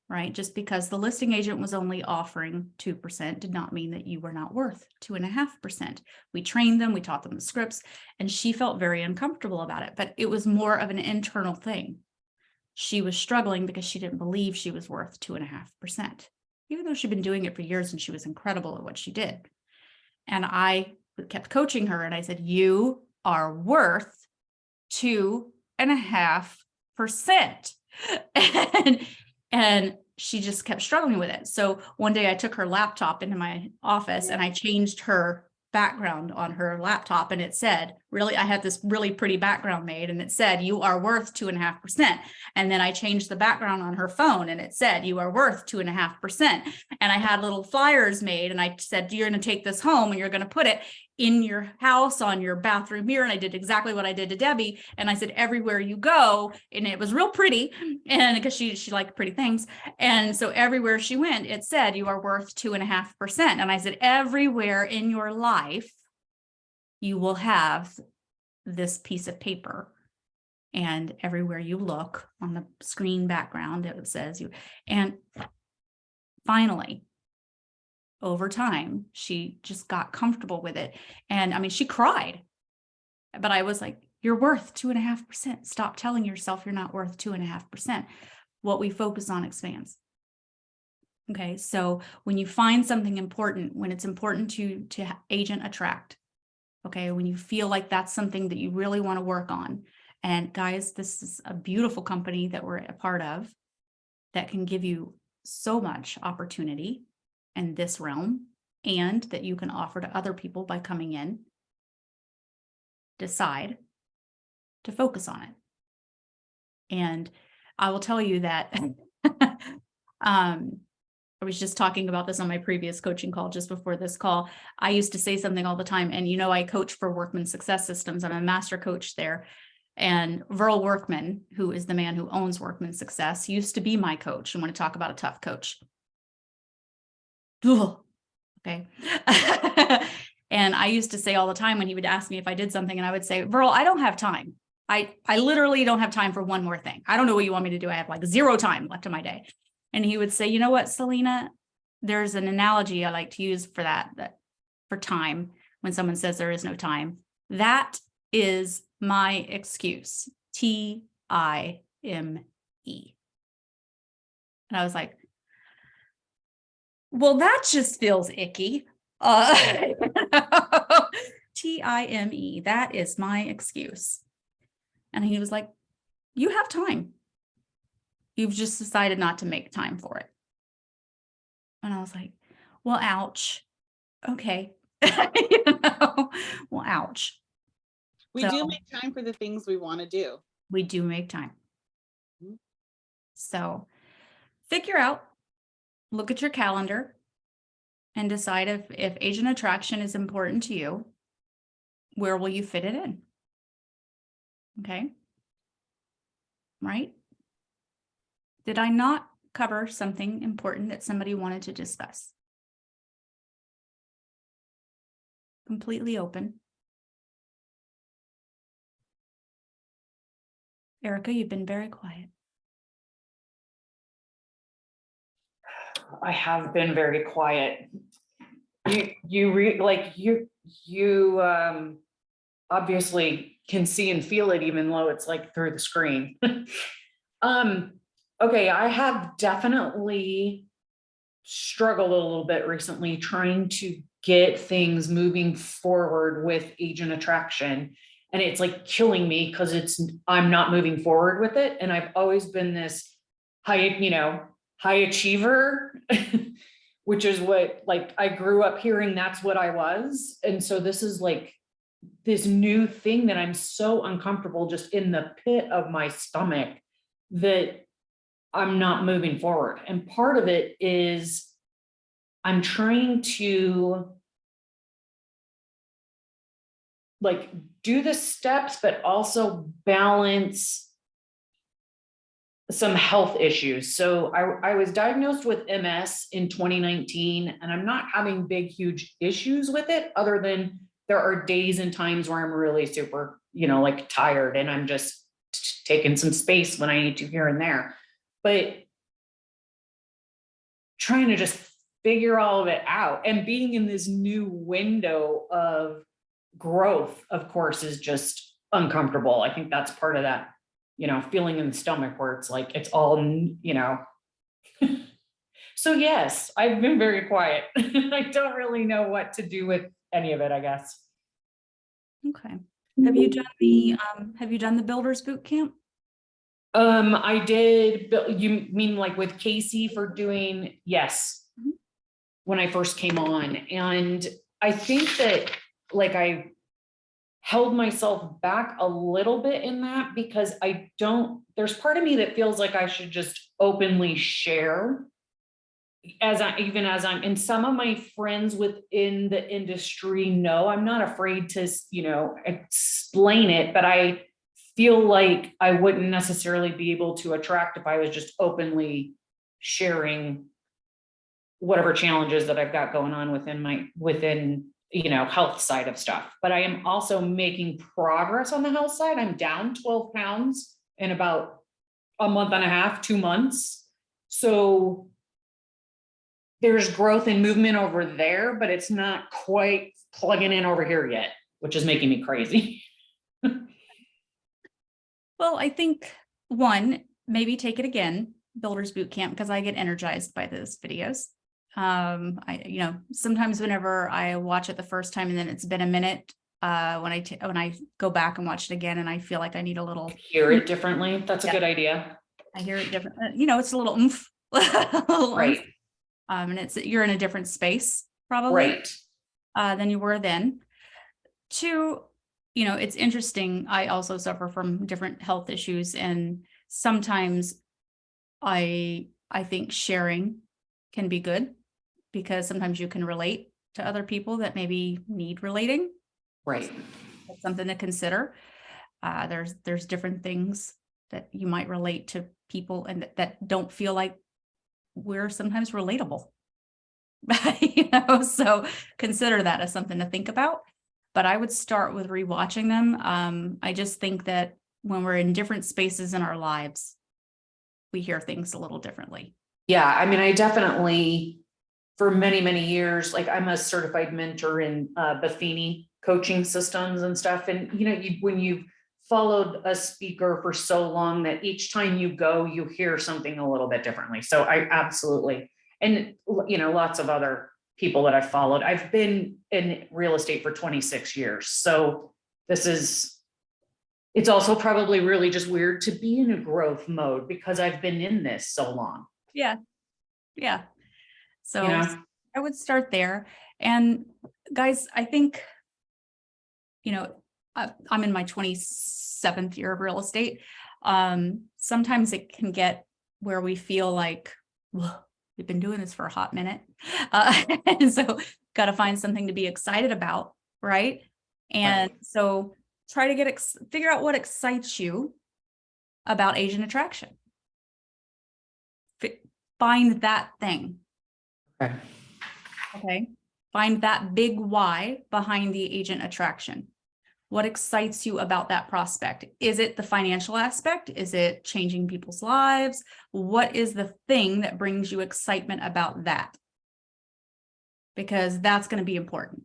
right? Just because the listing agent was only offering 2% did not mean that you were not worth 2.5%. We trained them, we taught them the scripts, and she felt very uncomfortable about it, but it was more of an internal thing. She was struggling because she didn't believe she was worth 2.5%, even though she'd been doing it for years and she was incredible at what she did. And I kept coaching her and I said, you are worth 2.5%. And she just kept struggling with it. So one day I took her laptop into my office and I changed her background on her laptop, and it said, really, I had this really pretty background made, and it said, you are worth 2.5%. And then I changed the background on her phone and it said, you are worth 2.5%. And I had little flyers made and I said, you're going to take this home and you're going to put it in your house on your bathroom mirror. And I did exactly what I did to Debbie. And I said, everywhere you go, and it was real pretty, and because she liked pretty things. And so everywhere she went, it said, you are worth 2.5%. And I said, everywhere in your life, you will have this piece of paper. And everywhere you look on the screen background, it says you. And finally, over time, she just got comfortable with it. And I mean, she cried, but I was like, you're worth 2.5%. Stop telling yourself you're not worth 2.5%. What we focus on expands. Okay. So when you find something important, when it's important to agent attract, okay, when you feel like that's something that you really want to work on. And guys, this is a beautiful company that we're a part of. that can give you so much opportunity in this realm, and that you can offer to other people by coming in, decide to focus on it. And I will tell you that I was just talking about this on my previous coaching call just before this call. I used to say something all the time, and I coach for Workman Success Systems. I'm a master coach there. And Verl Workman, who is the man who owns Workman Success, used to be my coach. I want to talk about a tough coach. Ugh. Okay. And I used to say all the time when he would ask me if I did something, and I would say, Verl, I don't have time. I literally don't have time for one more thing. I don't know what you want me to do. I have like 0 time left in my day. And he would say, you know what, Selina, there's an analogy I like to use for that for time, when someone says there is no time. That is my excuse. TIME. And I was like, well, that just feels icky. TIME, that is my excuse. And he was like, you have time. You've just decided not to make time for it. And I was like, well, ouch. Okay. Well, ouch. We So- do make time for the things we want to do. We do make time. Mhm. So figure out, look at your calendar, and decide if agent attraction is important to you, where will you fit it in? Okay. Right? Did I not cover something important that somebody wanted to discuss? Completely open. Erica, you've been very quiet. I have been very quiet. You obviously can see and feel it, even though it's like through the screen. Okay, I have definitely struggled a little bit recently trying to get things moving forward with agent attraction. And it's like killing me because I'm not moving forward with it. And I've always been this high achiever, which is what, like, I grew up hearing that's what I was. And so this is like this new thing that I'm so uncomfortable just in the pit of my stomach that I'm not moving forward. And part of it is I'm trying to like do the steps, but also balance some health issues. So I was diagnosed with MS in 2019, and I'm not having big, huge issues with it, other than there are days and times where I'm really super, like tired, and I'm just taking some space when I need to here and there. But trying to just figure all of it out and being in this new window of growth, of course, is just uncomfortable. I think that's part of that, feeling in the stomach where it's like, it's all, So yes, I've been very quiet. I don't really know what to do with any of it, I guess. Okay. Have you done the Builders Boot Camp? I did, you mean like with Casey for doing, yes. Mhm. When I first came on, and I think that like I held myself back a little bit in that because there's part of me that feels like I should just openly share even as I'm, and some of my friends within the industry know I'm not afraid to, explain it, but I feel like I wouldn't necessarily be able to attract if I was just openly sharing whatever challenges that I've got going on within health side of stuff. But I am also making progress on the health side. I'm down 12 pounds in about a month and a half, 2 months. So there's growth and movement over there, but it's not quite plugging in over here yet, which is making me crazy. Well, I think maybe take it again, Builders Boot Camp, because I get energized by those videos. Sometimes whenever I watch it the first time and then it's been a minute, when I go back and watch it again, and I feel like I need a little Hear it differently. That's a good idea. I hear it different, it's a little oomph. A little oomph. Right, And you're in a different space probably. right. Than you were then. Two, it's interesting. I also suffer from different health issues, and sometimes I think sharing can be good because sometimes you can relate to other people that maybe need relating. Right. That's something to consider. There's different things that you might relate to people and that don't feel like we're sometimes relatable. So consider that as something to think about. But I would start with rewatching them. I just think that when we're in different spaces in our lives, we hear things a little differently. Yeah, I mean, I definitely, for many, many years, like I'm a certified mentor in Buffini coaching systems and stuff. And, when you've followed a speaker for so long that each time you go, you hear something a little bit differently. So I absolutely, and, lots of other people that I've followed. I've been in real estate for 26 years. So it's also probably really just weird to be in a growth mode because I've been in this so long. Yeah. Yeah. So You know? I would start there. And guys, I think, I'm in my 27th year of real estate. Sometimes it can get where we feel like, well, we've been doing this for a hot minute. And so got to find something to be excited about. Right. And so try to figure out what excites you about agent attraction. Find that thing. Okay. Okay. Find that big why behind the agent attraction. What excites you about that prospect? Is it the financial aspect? Is it changing people's lives? What is the thing that brings you excitement about that? Because that's going to be important.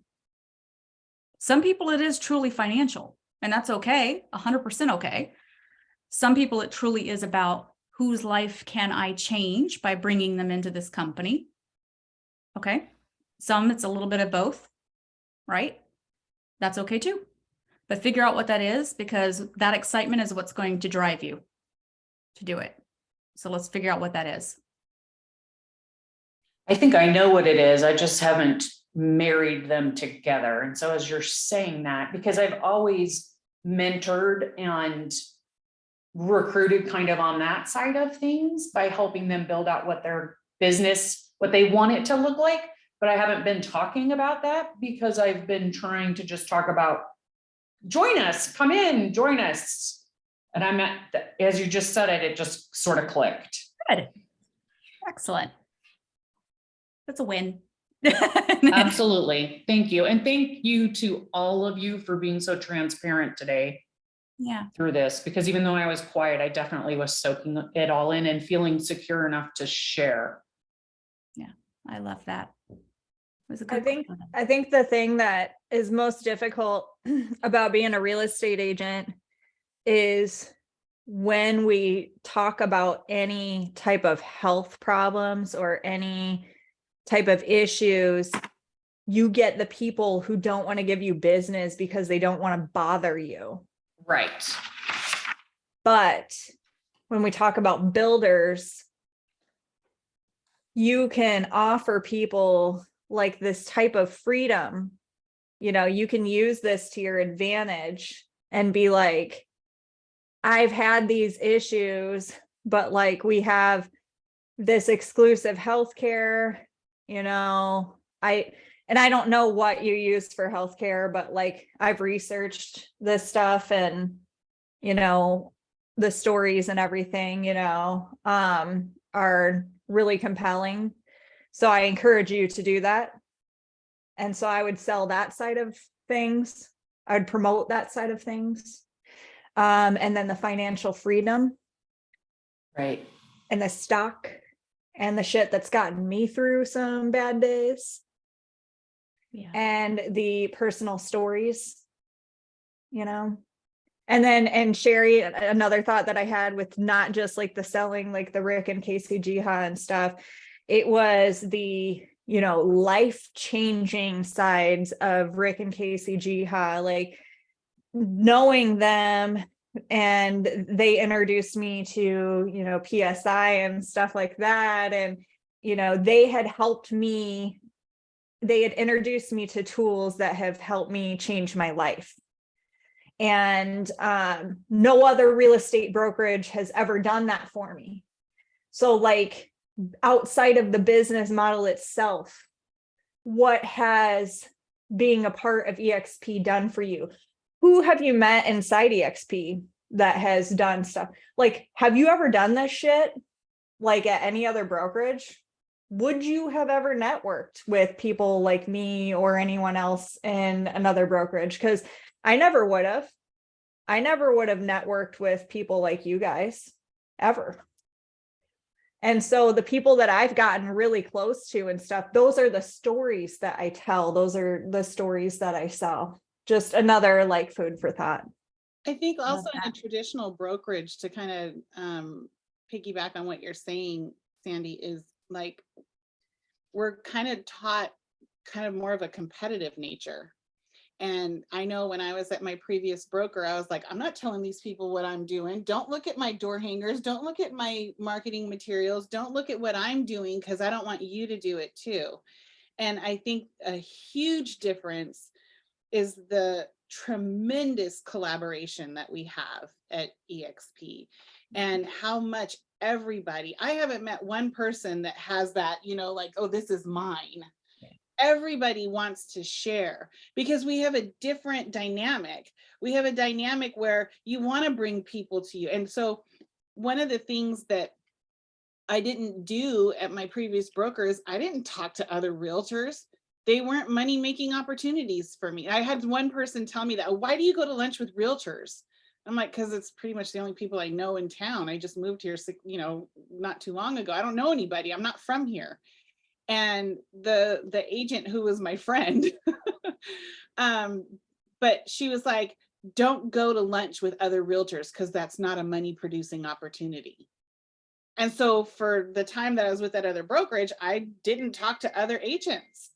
Some people, it is truly financial, and that's okay, 100% okay. Some people, it truly is about whose life can I change by bringing them into this company. Okay. Some, it's a little bit of both, right? That's okay too. But figure out what that is, because that excitement is what's going to drive you to do it. So let's figure out what that is. I think I know what it is. I just haven't married them together. And so as you're saying that, because I've always mentored and recruited kind of on that side of things by helping them build out what their business, what they want it to look like. But I haven't been talking about that because I've been trying to just talk about, join us, come in, join us. And I'm as you just said it just sort of clicked. Good. Excellent. That's a win. Absolutely. Thank you. And thank you to all of you for being so transparent today. Yeah. Through this, because even though I was quiet, I definitely was soaking it all in and feeling secure enough to share. Yeah. I love that. It was a good I think the thing that is most difficult about being a real estate agent is when we talk about any type of health problems or any type of issues, you get the people who don't want to give you business because they don't want to bother you. Right. But when we talk about builders, you can offer people like this type of freedom. You can use this to your advantage and be like, I've had these issues, but like we have this exclusive healthcare, I don't know what you use for healthcare, but like I've researched this stuff and, the stories and everything, are really compelling. So I encourage you to do that. And so I would sell that side of things. I would promote that side of things. And then the financial freedom. Right. And the stock and the shit that's gotten me through some bad days. Yeah. And the personal stories, and Sherry, another thought that I had with not just like the selling, like the Rick and Casey Jiha and stuff, it was the, life-changing sides of Rick and Casey Jiha, like knowing them and they introduced me to, you know, PSI and stuff like that. And, you know, they had helped me, they had introduced me to tools that have helped me change my life. And no other real estate brokerage has ever done that for me. So like outside of the business model itself, what has being a part of EXP done for you? Who have you met inside EXP that has done stuff? Like, have you ever done this shit like at any other brokerage? Would you have ever networked with people like me or anyone else in another brokerage? Because I never would have. I never would have networked with people like you guys ever. And so the people that I've gotten really close to and stuff, those are the stories that I tell. Those are the stories that I sell. Just another like food for thought. I think also in a that. traditional brokerage, to kind of piggyback on what you're saying, Sandy, is like we're kind of taught kind of more of a competitive nature. And I know when I was at my previous broker, I was like, I'm not telling these people what I'm doing. Don't look at my door hangers. Don't look at my marketing materials. Don't look at what I'm doing, because I don't want you to do it too. And I think a huge difference is the tremendous collaboration that we have at EXP and how much everybody, I haven't met one person that has that, you know, like, oh, this is mine. Everybody wants to share because we have a different dynamic. We have a dynamic where you want to bring people to you. And so one of the things that I didn't do at my previous brokers, I didn't talk to other realtors. They weren't money-making opportunities for me. I had one person tell me that, why do you go to lunch with realtors? I'm like, because it's pretty much the only people I know in town. I just moved here, you know, not too long ago. I don't know anybody. I'm not from here. And the agent who was my friend, but she was like, don't go to lunch with other realtors because that's not a money producing opportunity. And so for the time that I was with that other brokerage, I didn't talk to other agents.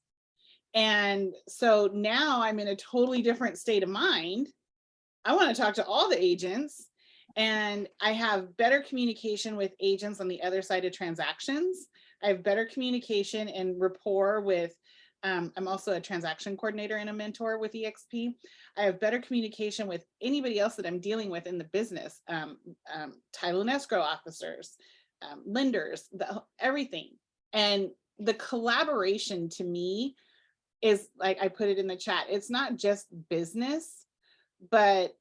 And so now I'm in a totally different state of mind. I want to talk to all the agents, and I have better communication with agents on the other side of transactions. I have better communication and rapport with, I'm also a transaction coordinator and a mentor with EXP. I have better communication with anybody else that I'm dealing with in the business, title and escrow officers, lenders, everything. And the collaboration to me is like, I put it in the chat, it's not just business, but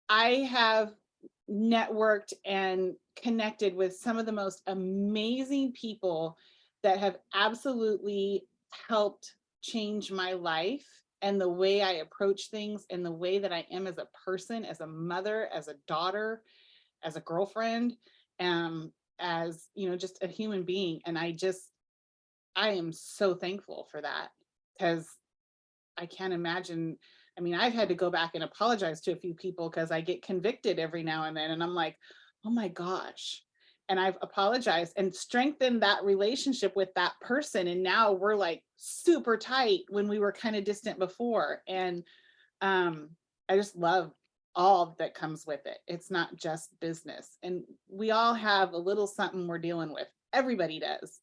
I have networked and connected with some of the most amazing people that have absolutely helped change my life and the way I approach things and the way that I am as a person, as a mother, as a daughter, as a girlfriend, as, you know, just a human being. And I am so thankful for that, because I can't imagine. I mean, I've had to go back and apologize to a few people because I get convicted every now and then. And I'm like, oh my gosh. And I've apologized and strengthened that relationship with that person. And now we're like super tight when we were kind of distant before. And I just love all that comes with it. It's not just business. And we all have a little something we're dealing with. Everybody does.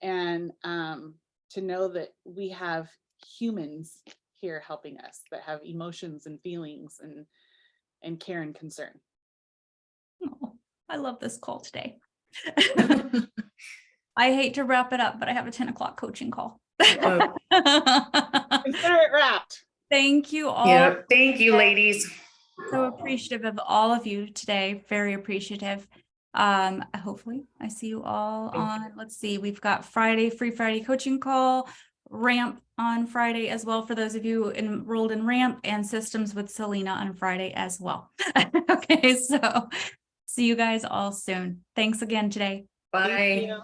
And to know that we have humans here helping us that have emotions and feelings and care and concern. Oh, I love this call today. I hate to wrap it up, but I have a 10 o'clock coaching call. Consider it wrapped. Thank you all. Yeah, thank you, ladies. So appreciative of all of you today. Very appreciative. Hopefully I see you all on, let's see, we've got Friday, free Friday coaching call, Ramp on Friday as well for those of you enrolled in Ramp, and Systems with Selina on Friday as well. Okay, so see you guys all soon. Thanks again today. Bye. Thank you.